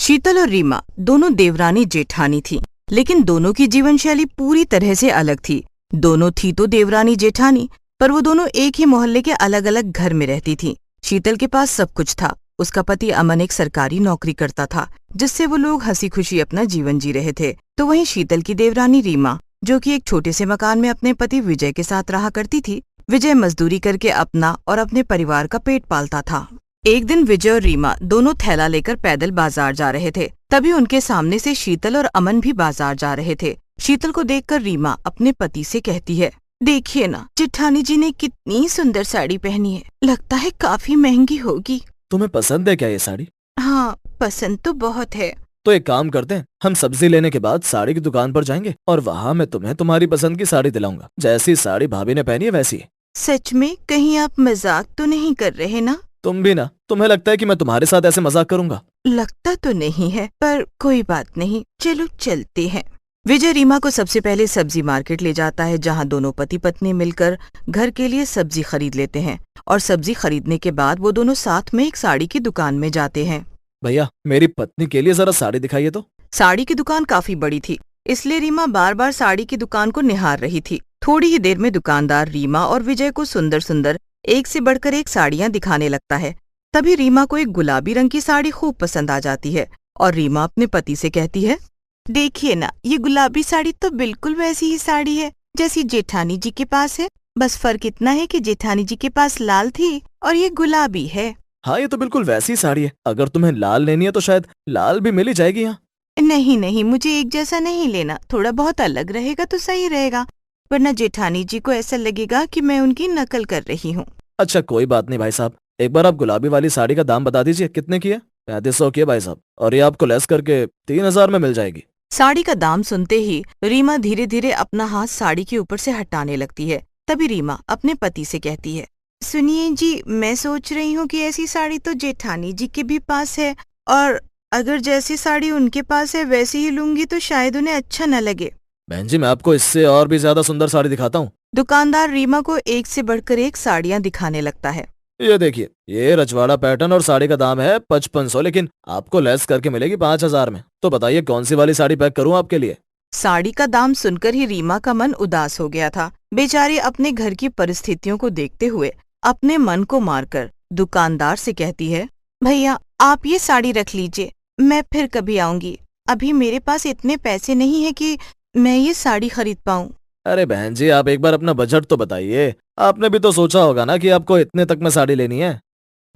शीतल और रीमा दोनों देवरानी जेठानी थीं, लेकिन दोनों की जीवन शैली पूरी तरह से अलग थी। दोनों थी तो देवरानी जेठानी, पर वो दोनों एक ही मोहल्ले के अलग अलग घर में रहती थीं। शीतल के पास सब कुछ था। उसका पति अमन एक सरकारी नौकरी करता था, जिससे वो लोग हंसी खुशी अपना जीवन जी रहे थे। तो वहीं शीतल की देवरानी रीमा, जो कि एक छोटे से मकान में अपने पति विजय के साथ रहा करती थी। विजय मजदूरी करके अपना और अपने परिवार का पेट पालता था। एक दिन विजय और रीमा दोनों थैला लेकर पैदल बाजार जा रहे थे। तभी उनके सामने से शीतल और अमन भी बाजार जा रहे थे। शीतल को देखकर रीमा अपने पति से कहती है, देखिए ना, जेठानी जी ने कितनी सुंदर साड़ी पहनी है, लगता है काफी महंगी होगी। तुम्हें पसंद है क्या ये साड़ी? हाँ, पसंद तो बहुत है। तो एक काम करते हैं, हम सब्जी लेने के बाद साड़ी की दुकान पर जाएंगे और वहाँ मैं तुम्हें तुम्हारी पसंद की साड़ी दिलाऊंगा। जैसी साड़ी भाभी ने पहनी है वैसी। सच में? कहीं आप मजाक तो नहीं कर रहे ना? तुम भी ना। तुम्हें लगता है कि मैं तुम्हारे साथ ऐसे मजाक करूंगा? लगता तो नहीं है, पर कोई बात नहीं, चलो चलते हैं। विजय रीमा को सबसे पहले सब्जी मार्केट ले जाता है, जहाँ दोनों पति पत्नी मिलकर घर के लिए सब्जी खरीद लेते हैं। और सब्जी खरीदने के बाद वो दोनों साथ में एक साड़ी की दुकान में जाते हैं। भैया, मेरी पत्नी के लिए जरा साड़ी दिखाइए तो। साड़ी की दुकान काफी बड़ी थी, इसलिए रीमा बार बार साड़ी की दुकान को निहार रही थी। थोड़ी ही देर में दुकानदार रीमा और विजय को सुंदर सुंदर एक से बढ़कर एक साड़ियाँ दिखाने लगता है। तभी रीमा को एक गुलाबी रंग की साड़ी खूब पसंद आ जाती है और रीमा अपने पति से कहती है, देखिए ना, ये गुलाबी साड़ी तो बिल्कुल वैसी ही साड़ी है जैसी जेठानी जी के पास है। बस फर्क इतना है कि जेठानी जी के पास लाल थी और ये गुलाबी है। हाँ, ये तो बिल्कुल वैसी साड़ी है। अगर तुम्हें लाल लेनी है तो शायद लाल भी मिल ही जाएगी यहाँ। नहीं नहीं, मुझे एक जैसा नहीं लेना, थोड़ा बहुत अलग रहेगा तो सही रहेगा, वरना जेठानी जी को ऐसा लगेगा कि मैं उनकी नकल कर रही हूँ। अच्छा, कोई बात नहीं भाई साहब, एक बार आप गुलाबी वाली साड़ी का दाम बता दीजिए, कितने की है? 3500 की है भाई साहब, और ये आपको लेस करके 3000 में मिल जाएगी। साड़ी का दाम सुनते ही रीमा धीरे धीरे अपना हाथ साड़ी के ऊपर से हटाने लगती है। तभी रीमा अपने पति से कहती है, सुनिए जी, मैं सोच रही हूँ कि ऐसी साड़ी तो जेठानी जी के भी पास है, और अगर जैसी साड़ी उनके पास है वैसी ही लूंगी तो शायद उन्हें अच्छा न लगे। बहन जी, मैं आपको इससे और भी ज्यादा सुंदर साड़ी दिखाता हूँ। दुकानदार रीमा को एक से बढ़कर एक साड़ियाँ दिखाने लगता है। ये देखिए, ये रजवाड़ा पैटर्न और साड़ी का दाम है 5500, लेकिन आपको लेस करके मिलेगी 5000 में। तो बताइए कौन सी वाली साड़ी पैक करूँ आपके लिए? साड़ी का दाम सुनकर ही रीमा का मन उदास हो गया था। बेचारी अपने घर की परिस्थितियों को देखते हुए अपने मन को मारकर दुकानदार से कहती है, भैया आप ये साड़ी रख लीजिए, मैं फिर कभी आऊंगी। अभी मेरे पास इतने पैसे नहीं है कि मैं ये साड़ी खरीद पाऊँ। अरे बहन जी, आप एक बार अपना बजट तो बताइए। आपने भी तो सोचा होगा ना कि आपको इतने तक में साड़ी लेनी है।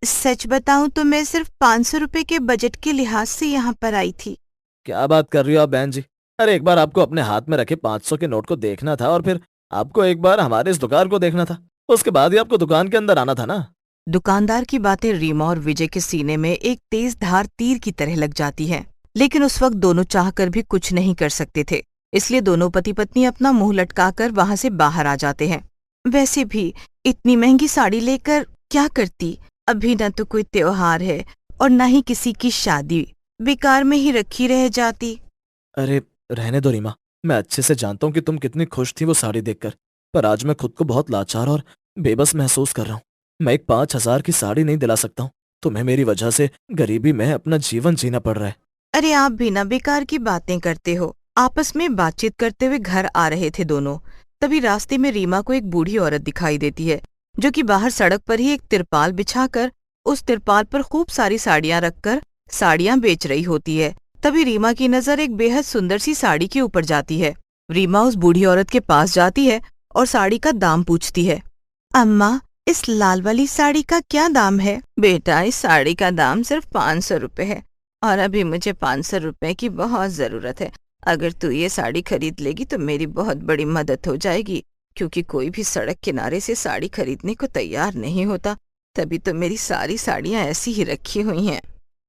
सच बताऊं तो मैं सिर्फ 500 रुपए के बजट के लिहाज से यहाँ पर आई थी। क्या बात कर रही हो आप बहन जी? अरे एक बार आपको अपने हाथ में रखे 500 के नोट को देखना था, और फिर आपको एक बार हमारे इस दुकान को देखना था, उसके बाद ही आपको दुकान के अंदर आना था ना। दुकानदार की बातें रीमा और विजय के सीने में एक तेज धार तीर की तरह लग जाती है, लेकिन उस वक्त दोनों चाहकर भी कुछ नहीं कर सकते थे। इसलिए दोनों पति पत्नी अपना मुंह लटकाकर वहां से बाहर आ जाते हैं। वैसे भी इतनी महंगी साड़ी लेकर क्या करती? अभी न तो कोई त्योहार है और न ही किसी की शादी, बेकार में ही रखी रह जाती। अरे रहने दो रीमा, मैं अच्छे से जानता हूँ कि तुम कितनी खुश थी वो साड़ी देखकर, पर आज मैं खुद को बहुत लाचार और बेबस महसूस कर रहा हूँ। मैं एक 5000 की साड़ी नहीं दिला सकता हूँ। तुम्हें मेरी वजह से गरीबी में अपना जीवन जीना पड़ रहा है। अरे आप भी ना बेकार की बातें करते हो। आपस में बातचीत करते हुए घर आ रहे थे दोनों। तभी रास्ते में रीमा को एक बूढ़ी औरत दिखाई देती है, जो कि बाहर सड़क पर ही एक तिरपाल बिछाकर उस तिरपाल पर खूब सारी साड़ियां रखकर साड़ियां बेच रही होती है। तभी रीमा की नजर एक बेहद सुंदर सी साड़ी के ऊपर जाती है। रीमा उस बूढ़ी औरत के पास जाती है और साड़ी का दाम पूछती है। अम्मा, इस लाल वाली साड़ी का क्या दाम है? बेटा, इस साड़ी का दाम सिर्फ 500 रुपए है, और अभी मुझे 500 रुपए की बहुत जरूरत है। अगर तू ये साड़ी खरीद लेगी तो मेरी बहुत बड़ी मदद हो जाएगी, क्योंकि कोई भी सड़क किनारे से साड़ी खरीदने को तैयार नहीं होता, तभी तो मेरी सारी साड़ियाँ ऐसी ही रखी हुई हैं।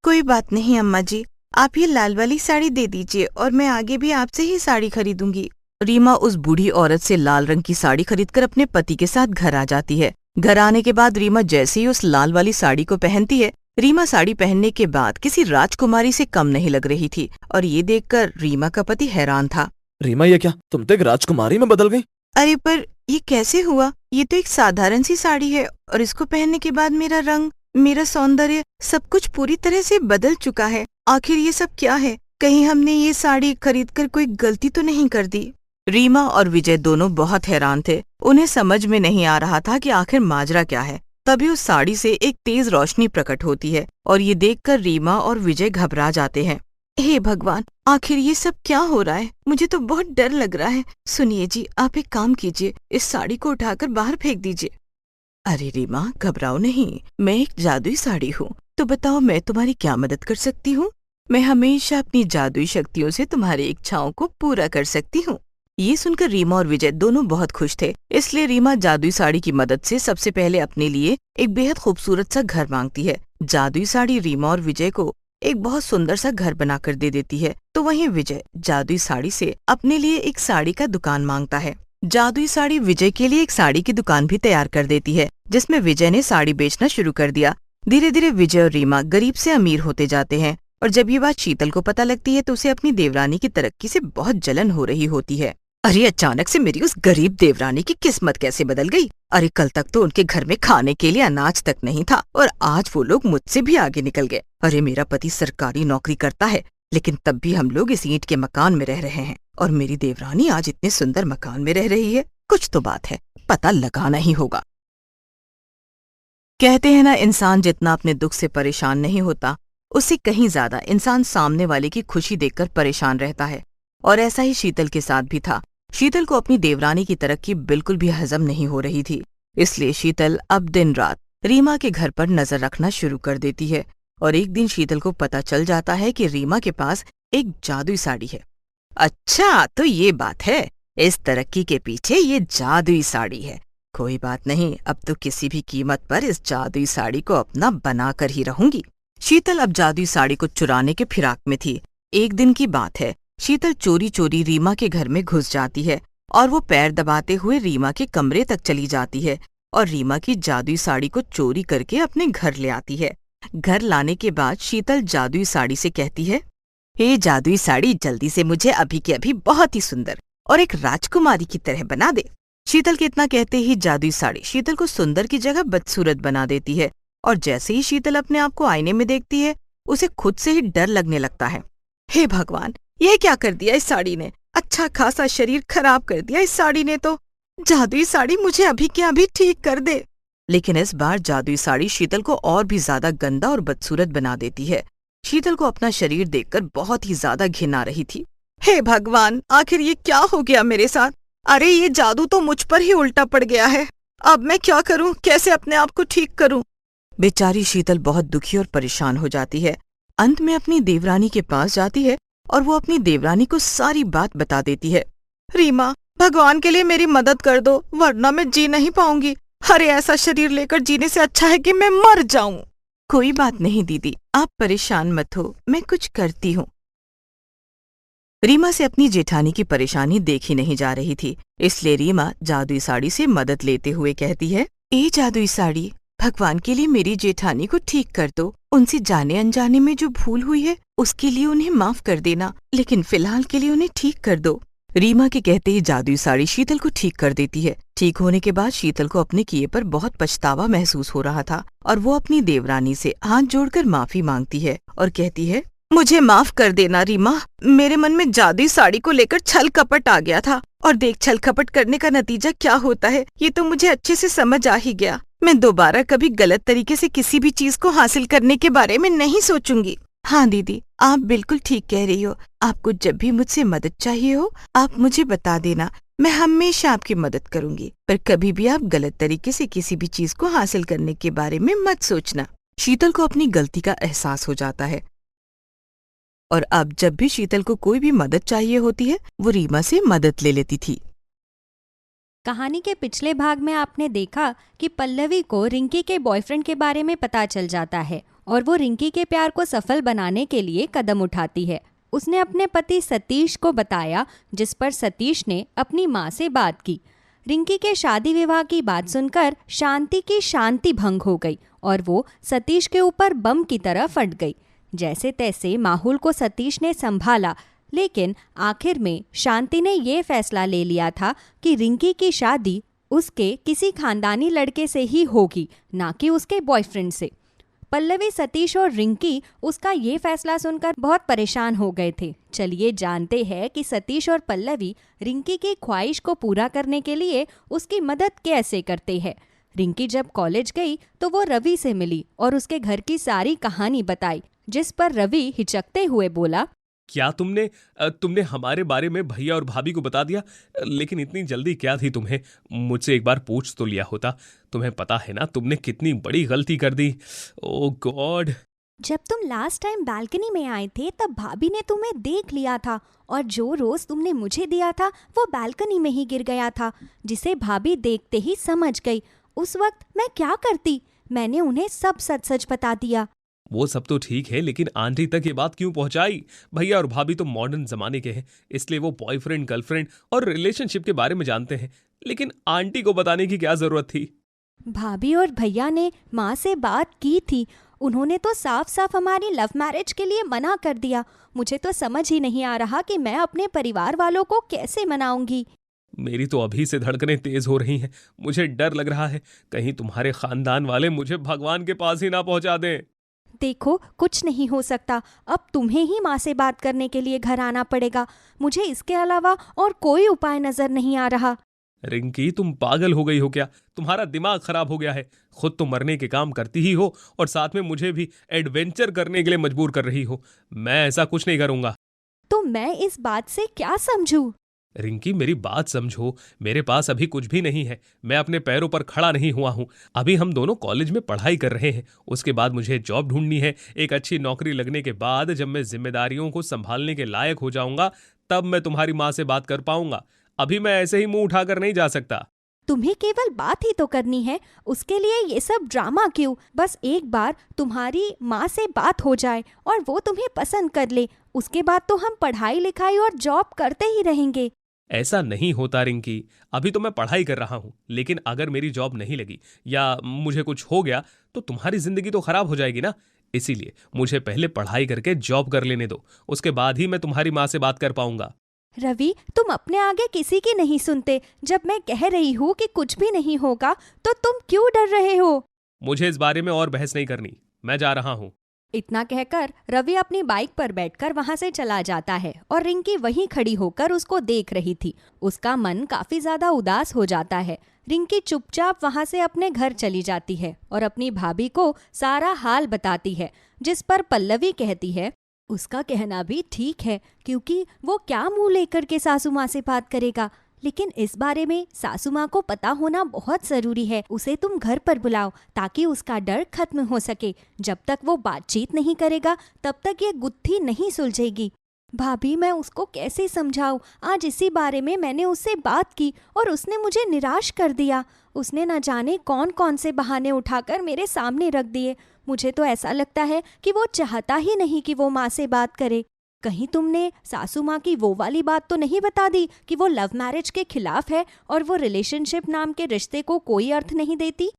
कोई बात नहीं अम्मा जी, आप ये लाल वाली साड़ी दे दीजिए और मैं आगे भी आपसे ही साड़ी खरीदूंगी। रीमा उस बूढ़ी औरत से लाल रंग की साड़ी खरीदकर अपने पति के साथ घर आ जाती है। घर आने के बाद रीमा जैसे ही उस लाल वाली साड़ी को पहनती है, रीमा साड़ी पहनने के बाद किसी राजकुमारी से कम नहीं लग रही थी, और ये देखकर रीमा का पति हैरान था। रीमा, ये क्या, तुम तो एक राजकुमारी में बदल गई? अरे पर ये कैसे हुआ? ये तो एक साधारण सी साड़ी है और इसको पहनने के बाद मेरा रंग मेरा सौंदर्य सब कुछ पूरी तरह से बदल चुका है। आखिर ये सब क्या है? कहीं हमने ये साड़ी खरीदकर कोई गलती तो नहीं कर दी? रीमा और विजय दोनों बहुत हैरान थे। उन्हें समझ में नहीं आ रहा था कि आखिर माजरा क्या है। तभी उस साड़ी से एक तेज रोशनी प्रकट होती है और ये देखकर रीमा और विजय घबरा जाते हैं। हे भगवान, आखिर ये सब क्या हो रहा है? मुझे तो बहुत डर लग रहा है। सुनिए जी, आप एक काम कीजिए, इस साड़ी को उठाकर बाहर फेंक दीजिए। अरे रीमा, घबराओ नहीं, मैं एक जादुई साड़ी हूँ। तो बताओ, मैं तुम्हारी क्या मदद कर सकती हूँ? मैं हमेशा अपनी जादुई शक्तियों से तुम्हारी इच्छाओं को पूरा कर सकती हूँ। ये सुनकर रीमा और विजय दोनों बहुत खुश थे। इसलिए रीमा जादुई साड़ी की मदद से सबसे पहले अपने लिए एक बेहद खूबसूरत सा घर मांगती है। जादुई साड़ी रीमा और विजय को एक बहुत सुंदर सा घर बनाकर दे देती है। तो वहीं विजय जादुई साड़ी से अपने लिए एक साड़ी का दुकान मांगता है। जादुई साड़ी विजय के लिए एक साड़ी की दुकान भी तैयार कर देती है, जिसमें विजय ने साड़ी बेचना शुरू कर दिया। धीरे धीरे विजय और रीमा गरीब से अमीर होते जाते हैं और जब ये बात शीतल को पता लगती है तो उसे अपनी देवरानी की तरक्की से बहुत जलन हो रही होती है। अरे अचानक से मेरी उस गरीब देवरानी की किस्मत कैसे बदल गई? अरे कल तक तो उनके घर में खाने के लिए अनाज तक नहीं था और आज वो लोग मुझसे भी आगे निकल गए। अरे मेरा पति सरकारी नौकरी करता है, लेकिन तब भी हम लोग इस ईंट के मकान में रह रहे हैं और मेरी देवरानी आज इतने सुंदर मकान में रह रही है। कुछ तो बात है, पता लगाना ही होगा। कहते हैं ना, इंसान जितना अपने दुख से परेशान नहीं होता, उससे कहीं ज्यादा इंसान सामने वाले की खुशी देखकर परेशान रहता है। और ऐसा ही शीतल के साथ भी था। शीतल को अपनी देवरानी की तरक्की बिल्कुल भी हजम नहीं हो रही थी। इसलिए शीतल अब दिन रात रीमा के घर पर नजर रखना शुरू कर देती है और एक दिन शीतल को पता चल जाता है कि रीमा के पास एक जादुई साड़ी है। अच्छा, तो ये बात है, इस तरक्की के पीछे ये जादुई साड़ी है। कोई बात नहीं, अब तो किसी भी कीमत पर इस जादुई साड़ी को अपना बना कर ही रहूंगी। शीतल अब जादुई साड़ी को चुराने के फिराक में थी। एक दिन की बात है, शीतल चोरी चोरी रीमा के घर में घुस जाती है और वो पैर दबाते हुए रीमा के कमरे तक चली जाती है और रीमा की जादुई साड़ी को चोरी करके अपने घर ले आती है। घर लाने के बाद शीतल जादुई साड़ी से कहती है, हे जादुई साड़ी, जल्दी से मुझे अभी के अभी बहुत ही सुंदर और एक राजकुमारी की तरह बना दे। शीतल के इतना कहते ही जादुई साड़ी शीतल को सुंदर की जगह बदसूरत बना देती है और जैसे ही शीतल अपने आप को आईने में देखती है, उसे खुद से ही डर लगने लगता है। हे भगवान, ये क्या कर दिया इस साड़ी ने? अच्छा खासा शरीर खराब कर दिया इस साड़ी ने तो। जादुई साड़ी, मुझे अभी के अभी ठीक कर दे। लेकिन इस बार जादुई साड़ी शीतल को और भी ज्यादा गंदा और बदसूरत बना देती है। शीतल को अपना शरीर देखकर बहुत ही ज्यादा घिन आ रही थी। हे भगवान, आखिर ये क्या हो गया मेरे साथ? अरे ये जादू तो मुझ पर ही उल्टा पड़ गया है। अब मैं क्या करूं? कैसे अपने आप को ठीक करूं? बेचारी शीतल बहुत दुखी और परेशान हो जाती है। अंत में अपनी देवरानी के पास जाती है और वो अपनी देवरानी को सारी बात बता देती है। रीमा, भगवान के लिए मेरी मदद कर दो, वरना मैं जी नहीं पाऊंगी। अरे ऐसा शरीर लेकर जीने से अच्छा है कि मैं मर जाऊं। कोई बात नहीं दीदी, आप परेशान मत हो, मैं कुछ करती हूँ। रीमा से अपनी जेठानी की परेशानी देखी नहीं जा रही थी, इसलिए रीमा जादुई साड़ी से मदद लेते हुए कहती है, ए जादुई साड़ी, भगवान के लिए मेरी जेठानी को ठीक कर दो। उनसे जाने अनजाने में जो भूल हुई है उसके लिए उन्हें माफ कर देना, लेकिन फिलहाल के लिए उन्हें ठीक कर दो। रीमा के कहते ही जादुई साड़ी शीतल को ठीक कर देती है। ठीक होने के बाद शीतल को अपने किए पर बहुत पछतावा महसूस हो रहा था और वो अपनी देवरानी से हाथ जोड़कर माफी मांगती है और कहती है, मुझे माफ कर देना रीमा, मेरे मन में जादुई साड़ी को लेकर छल कपट आ गया था और देख, छल कपट करने का नतीजा क्या होता है ये तो मुझे अच्छे से समझ आ ही गया। मैं दोबारा कभी गलत तरीके से किसी भी चीज को हासिल करने के बारे में नहीं सोचूंगी। हाँ दीदी, आप बिल्कुल ठीक कह रही हो। आपको जब भी मुझसे मदद चाहिए हो, आप मुझे बता देना, मैं हमेशा आपकी मदद करूंगी। पर कभी भी आप गलत तरीके से किसी भी चीज को हासिल करने के बारे में मत सोचना। शीतल को अपनी गलती का एहसास हो जाता है और अब जब भी शीतल को कोई भी मदद चाहिए होती है, वो रीमा से मदद ले लेती थी। कहानी के पिछले भाग में आपने देखा कि पल्लवी को रिंकी के बॉयफ्रेंड के बारे में पता चल जाता है और वो रिंकी के प्यार को सफल बनाने के लिए कदम उठाती है। उसने अपने पति सतीश को बताया, जिस पर सतीश ने अपनी माँ से बात की। रिंकी के शादी विवाह की बात सुनकर शांति की शांति भंग हो गई और वो सतीश के ऊपर बम की तरह फट गई। जैसे तैसे माहौल को सतीश ने संभाला, लेकिन आखिर में शांति ने ये फैसला ले लिया था कि रिंकी की शादी उसके किसी खानदानी लड़के से ही होगी, ना कि उसके बॉयफ्रेंड से। पल्लवी, सतीश और रिंकी उसका ये फैसला सुनकर बहुत परेशान हो गए थे। चलिए जानते हैं कि सतीश और पल्लवी रिंकी की ख्वाहिश को पूरा करने के लिए उसकी मदद कैसे करते हैं। रिंकी जब कॉलेज गई तो वो रवि से मिली और उसके घर की सारी कहानी बताई, जिस पर रवि हिचकते हुए बोला, क्या तुमने हमारे बारे में भैया और भाभी को बता दिया? लेकिन इतनी जल्दी क्या थी तुम्हें? मुझसे एक बार पूछ तो लिया होता। तुम्हें पता है ना तुमने कितनी बड़ी गलती कर दी। ओह गॉड। जब तुम लास्ट टाइम बालकनी में आए थे तब भाभी ने तुम्हें देख लिया था और जो रोज तुमने मुझे दिया था वो बालकनी में ही गिर गया था, जिसे भाभी देखते ही समझ गई। उस वक्त मैं क्या करती? मैंने उन्हें सब सच सच बता दिया। वो सब तो ठीक है, लेकिन आंटी तक ये बात क्यों पहुंचाई? भैया और भाभी तो मॉडर्न जमाने के हैं, इसलिए वो बॉयफ्रेंड गर्लफ्रेंड और रिलेशनशिप के बारे में जानते हैं। लेकिन आंटी को बताने की क्या जरूरत थी? भाभी और भैया ने माँ से बात की थी। उन्होंने तो साफ साफ हमारी लव मैरिज के लिए मना कर दिया। मुझे तो समझ ही नहीं आ रहा कि मैं अपने परिवार वालों को कैसे मनाऊंगी। मेरी तो अभी से धड़कनें तेज हो रही हैं। मुझे डर लग रहा है कहीं तुम्हारे खानदान वाले मुझे भगवान के पास ही ना पहुंचा दें। देखो, कुछ नहीं हो सकता। अब तुम्हें ही माँ से बात करने के लिए घर आना पड़ेगा। मुझे इसके अलावा और कोई उपाय नजर नहीं आ रहा। रिंकी, तुम पागल हो गई हो क्या? तुम्हारा दिमाग खराब हो गया है। खुद तो मरने के काम करती ही हो और साथ में मुझे भी एडवेंचर करने के लिए मजबूर कर रही हो। मैं ऐसा कुछ नहीं करूंगा। तो मैं इस बात से क्या समझूं? रिंकी, मेरी बात समझो। मेरे पास अभी कुछ भी नहीं है। मैं अपने पैरों पर खड़ा नहीं हुआ हूँ। अभी हम दोनों कॉलेज में पढ़ाई कर रहे हैं। उसके बाद मुझे जॉब ढूंढनी है। एक अच्छी नौकरी लगने के बाद जब मैं जिम्मेदारियों को संभालने के लायक हो जाऊंगा तब मैं तुम्हारी माँ से बात कर पाऊंगा। अभी मैं ऐसे ही मुंह उठाकर नहीं जा सकता। तुम्हें केवल बात ही तो करनी है, उसके लिए ये सब ड्रामा क्यों? बस एक बार तुम्हारी माँ से बात हो जाए और वो तुम्हें पसंद कर ले, उसके बाद तो हम पढ़ाई लिखाई और जॉब करते ही रहेंगे। ऐसा नहीं होता रिंकी। अभी तो मैं पढ़ाई कर रहा हूँ, लेकिन अगर मेरी जॉब नहीं लगी या मुझे कुछ हो गया तो तुम्हारी जिंदगी तो खराब हो जाएगी ना। इसीलिए मुझे पहले पढ़ाई करके जॉब कर लेने दो, उसके बाद ही मैं तुम्हारी माँ से बात कर पाऊंगा। रवि, तुम अपने आगे किसी की नहीं सुनते। जब मैं कह रही हूँ कि कुछ भी नहीं होगा तो तुम क्यों डर रहे हो? मुझे इस बारे में और बहस नहीं करनी। मैं जा रहा हूँ। इतना कहकर रवि अपनी बाइक पर बैठकर वहां से चला जाता है और रिंकी वहीं खड़ी होकर उसको देख रही थी। उसका मन काफी ज्यादा उदास हो जाता है। रिंकी चुपचाप वहां से अपने घर चली जाती है और अपनी भाभी को सारा हाल बताती है, जिस पर पल्लवी कहती है, उसका कहना भी ठीक है, क्योंकि वो क्या मुंह लेकर के सासू माँ से बात करेगा। लेकिन इस बारे में सासू माँ को पता होना बहुत जरूरी है। उसे तुम घर पर बुलाओ ताकि उसका डर खत्म हो सके। जब तक वो बातचीत नहीं करेगा तब तक ये गुत्थी नहीं सुलझेगी। भाभी, मैं उसको कैसे समझाऊं? आज इसी बारे में मैंने उससे बात की और उसने मुझे निराश कर दिया। उसने न जाने कौन कौन से बहाने उठाकर मेरे सामने रख दिए। मुझे तो ऐसा लगता है कि वो चाहता ही नहीं कि वो माँ से बात करे। कहीं तुमने सासू माँ की वो वाली बात तो नहीं बता दी कि वो लव मैरिज के खिलाफ है और वो रिलेशनशिप नाम के रिश्ते को कोई अर्थ नहीं देती?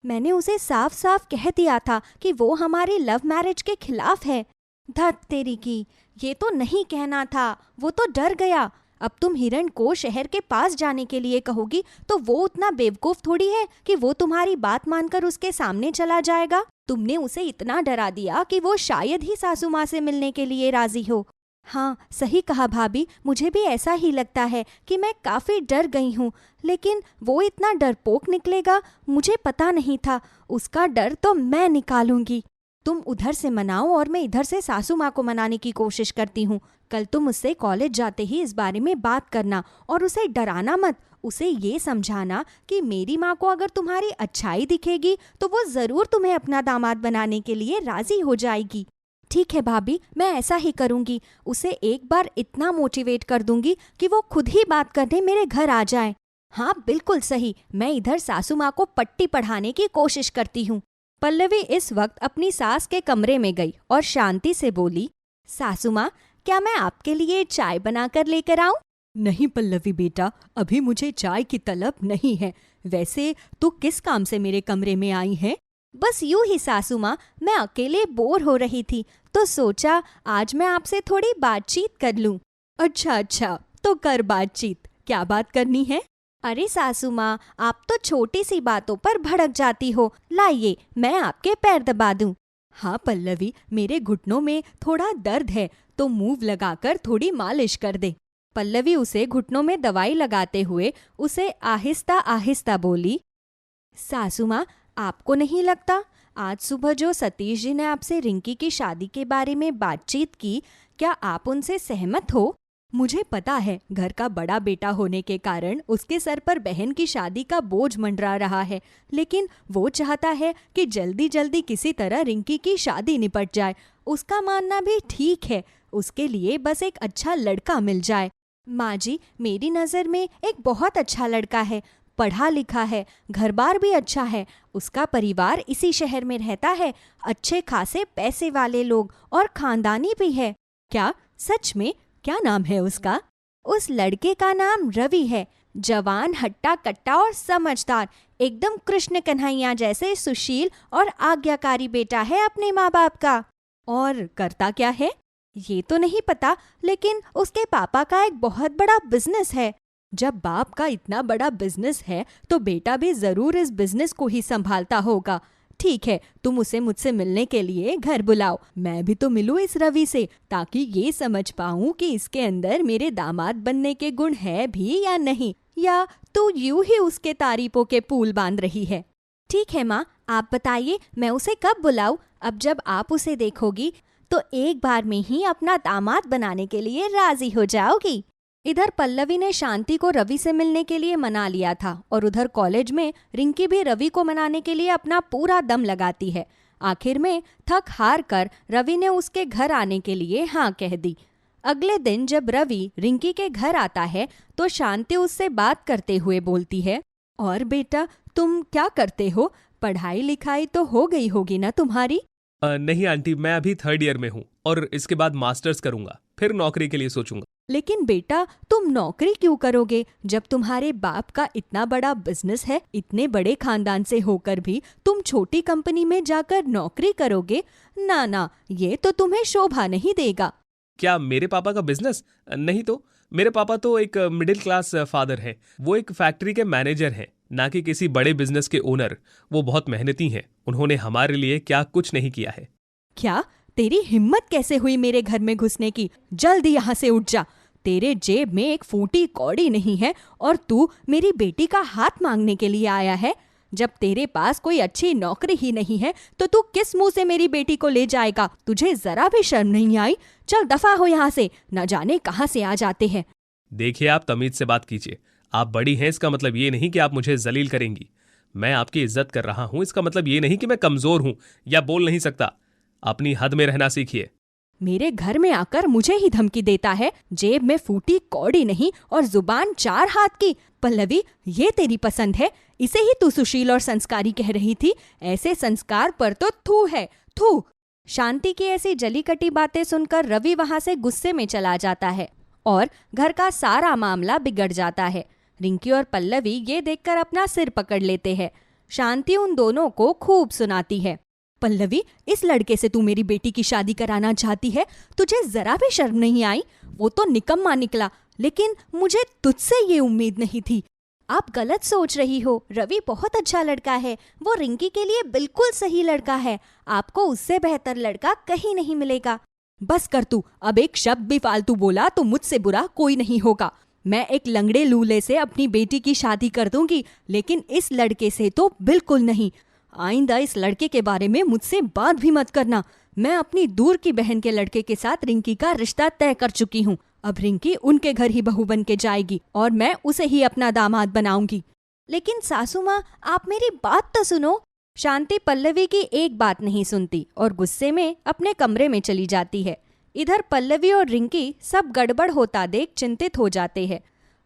मैंने उसे साफ साफ कह दिया था कि वो हमारी लव मैरिज के खिलाफ है। धत तेरी की, ये तो नहीं कहना था। वो तो डर गया। अब तुम हिरण को शहर के पास जाने के लिए कहोगी तो वो उतना बेवकूफ थोड़ी है कि वो तुम्हारी बात मानकर उसके सामने चला जाएगा। तुमने उसे इतना डरा दिया कि वो शायद ही सासू माँ से मिलने के लिए राजी हो। हाँ, सही कहा भाभी, मुझे भी ऐसा ही लगता है कि मैं काफी डर गई हूँ। लेकिन वो इतना डरपोक निकलेगा, मुझे पता नहीं था। उसका डर तो मैं निकालूंगी। तुम उधर से मनाओ और मैं इधर से सासू माँ को मनाने की कोशिश करती हूँ। कल तुम उससे कॉलेज जाते ही इस बारे में बात करना और उसे डराना मत। उसे ये समझाना कि मेरी माँ को अगर तुम्हारी अच्छाई दिखेगी तो वो जरूर तुम्हें अपना दामाद बनाने के लिए राजी हो जाएगी। ठीक है भाभी, मैं ऐसा ही करूँगी। उसे एक बार इतना मोटिवेट कर दूंगी कि वो खुद ही बात करने मेरे घर आ जाए। हाँ, बिल्कुल सही। मैं इधर सासू माँ को पट्टी पढ़ाने की कोशिश करती हूँ। पल्लवी इस वक्त अपनी सास के कमरे में गई और शांति से बोली, सासू माँ, क्या मैं आपके लिए चाय बनाकर लेकर आऊं? नहीं पल्लवी बेटा, अभी मुझे चाय की तलब नहीं है। वैसे तू किस काम से मेरे कमरे में आई है? बस यूं ही सासू माँ, मैं अकेले बोर हो रही थी तो सोचा आज मैं आपसे थोड़ी बातचीत कर लूं। अच्छा, तो कर बातचीत। क्या बात करनी है? अरे सासू माँ, आप तो छोटी सी बातों पर भड़क जाती हो। लाइए, मैं आपके पैर दबा दूं। हाँ पल्लवी, मेरे घुटनों में थोड़ा दर्द है तो मूव लगाकर थोड़ी मालिश कर दे। पल्लवी उसे घुटनों में दवाई लगाते हुए उसे आहिस्ता आहिस्ता बोली, सासू माँ, आपको नहीं लगता आज सुबह जो सतीश जी ने आपसे रिंकी की शादी के बारे में बातचीत की, क्या आप उनसे सहमत हो? मुझे पता है घर का बड़ा बेटा होने के कारण उसके सर पर बहन की शादी का बोझ मंडरा रहा है, लेकिन वो चाहता है कि जल्दी जल्दी किसी तरह रिंकी की शादी निपट जाए। उसका मानना भी ठीक है, उसके लिए बस एक अच्छा लड़का मिल जाए। माँ जी, मेरी नज़र में एक बहुत अच्छा लड़का है, पढ़ा लिखा है, घर बार भी अच्छा है, उसका परिवार इसी शहर में रहता है, अच्छे खासे पैसे वाले लोग और खानदानी भी है। क्या सच में? क्या नाम है उसका? उस लड़के का नाम रवि है। जवान, हट्टा कट्टा और समझदार, एकदम कृष्ण कन्हैया जैसे सुशील और आज्ञाकारी बेटा है अपने माँ बाप का। और करता क्या है ये तो नहीं पता, लेकिन उसके पापा का एक बहुत बड़ा बिजनेस है। जब बाप का इतना बड़ा बिजनेस है तो बेटा भी जरूर इस बिजनेस को ही संभालता होगा। ठीक है, तुम उसे मुझसे मिलने के लिए घर बुलाओ, मैं भी तो मिलूं इस रवि से, ताकि ये समझ पाऊं कि इसके अंदर मेरे दामाद बनने के गुण है भी या नहीं, या तू यूं ही उसके तारीफों के पुल बांध रही है। ठीक है माँ, आप बताइए मैं उसे कब बुलाऊं? अब जब आप उसे देखोगी तो एक बार में ही अपना दामाद बनाने के लिए राजी हो जाओगी। इधर पल्लवी ने शांति को रवि से मिलने के लिए मना लिया था और उधर कॉलेज में रिंकी भी रवि को मनाने के लिए अपना पूरा दम लगाती है। आखिर में थक हार कर रवि ने उसके घर आने के लिए हाँ कह दी। अगले दिन जब रवि रिंकी के घर आता है तो शांति उससे बात करते हुए बोलती है, और बेटा तुम क्या करते हो? पढ़ाई लिखाई तो हो गई होगी ना तुम्हारी? नहीं आंटी, मैं अभी 3rd ईयर में हूँ और इसके बाद मास्टर्स करूंगा, फिर नौकरी के लिए सोचूंगा। लेकिन बेटा तुम नौकरी क्यों करोगे जब तुम्हारे बाप का इतना बड़ा बिजनेस है? इतने बड़े खानदान से होकर भी तुम छोटी कंपनी में जाकर नौकरी करोगे? ना ना, ये तो तुम्हें शोभा नहीं देगा। क्या मेरे पापा का बिजनेस? नहीं तो, मेरे पापा तो एक मिडिल क्लास फादर हैं। वो एक फैक्ट्री के मैनेजर हैं, ना कि किसी बड़े बिजनेस के ओनर। वो बहुत मेहनती हैं, उन्होंने हमारे लिए क्या कुछ नहीं किया है। क्या तेरी हिम्मत कैसे हुई मेरे घर में घुसने की? जल्दी यहाँ से उठ जा। तेरे जेब में एक फूटी कौड़ी नहीं है और तू मेरी बेटी का हाथ मांगने के लिए आया है। जब तेरे पास कोई अच्छी नौकरी ही नहीं है तो तू किस मुंह से मेरी बेटी को ले जाएगा? तुझे जरा भी शर्म नहीं आई? चल दफा हो यहाँ से, न जाने कहाँ से आ जाते हैं। देखिए, आप तमीज से बात कीजिए। आप बड़ी हैं, इसका मतलब ये नहीं कि आप मुझे जलील करेंगी। मैं आपकी इज्जत कर रहा हूँ, इसका मतलब ये नहीं कि मैं कमजोर हूँ या बोल नहीं सकता। अपनी हद में रहना सीखिए। मेरे घर में आकर मुझे ही धमकी देता है। जेब में फूटी कौड़ी नहीं और जुबान 4 हाथ की। पल्लवी, ये तेरी पसंद है? इसे ही तू सुशील और संस्कारी कह रही थी? ऐसे संस्कार पर तो थू है, थू। शांति की ऐसी जली कटी बातें सुनकर रवि वहां से गुस्से में चला जाता है और घर का सारा मामला बिगड़ जाता है। रिंकी और पल्लवी ये देखकर अपना सिर पकड़ लेते हैं। शांति उन दोनों को खूब सुनाती है। पल्लवी, इस लड़के से तू मेरी बेटी की शादी कराना चाहती है? तुझे जरा भी शर्म नहीं आई? वो तो निकम्मा निकला, लेकिन मुझे तुझसे ये उम्मीद नहीं थी। आप गलत सोच रही हो। रवि बहुत अच्छा लड़का है, वो रिंकी के लिए बिल्कुल सही लड़का है। आपको उससे बेहतर लड़का कहीं नहीं मिलेगा। बस कर तू, अब एक शब्द भी फालतू बोला तो मुझसे बुरा कोई नहीं होगा। मैं एक लंगड़े लूले से अपनी बेटी की शादी कर दूंगी, लेकिन इस लड़के से तो बिल्कुल नहीं। आइंदा इस लड़के के बारे में मुझसे बात भी मत करना। मैं अपनी दूर की बहन के लड़के के साथ रिंकी का रिश्ता तय कर चुकी हूँ। अब रिंकी उनके घर ही बहू बन के जाएगी और मैं उसे ही अपना दामाद बनाऊंगी। लेकिन सासू माँ, आप मेरी बात तो सुनो। शांति पल्लवी की एक बात नहीं सुनती और गुस्से में अपने कमरे में चली जाती है। इधर पल्लवी और रिंकी सब गड़बड़ होता देख चिंतित हो जाते हैं।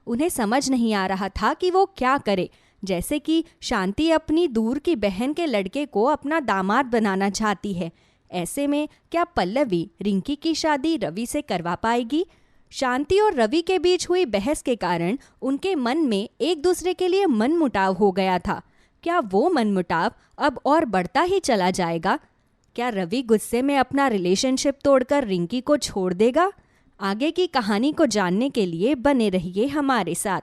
उन्हें समझ नहीं आ रहा था कि वो क्या करे। जैसे कि शांति अपनी दूर की बहन के लड़के को अपना दामाद बनाना चाहती है। ऐसे में क्या पल्लवी रिंकी की शादी रवि से करवा पाएगी? शांति और रवि के बीच हुई बहस के कारण उनके मन में एक दूसरे के लिए मनमुटाव हो गया था। क्या वो मनमुटाव अब और बढ़ता ही चला जाएगा? क्या रवि गुस्से में अपना रिलेशनशिप तोड़कर रिंकी को छोड़ देगा? आगे की कहानी को जानने के लिए बने रहिए हमारे साथ।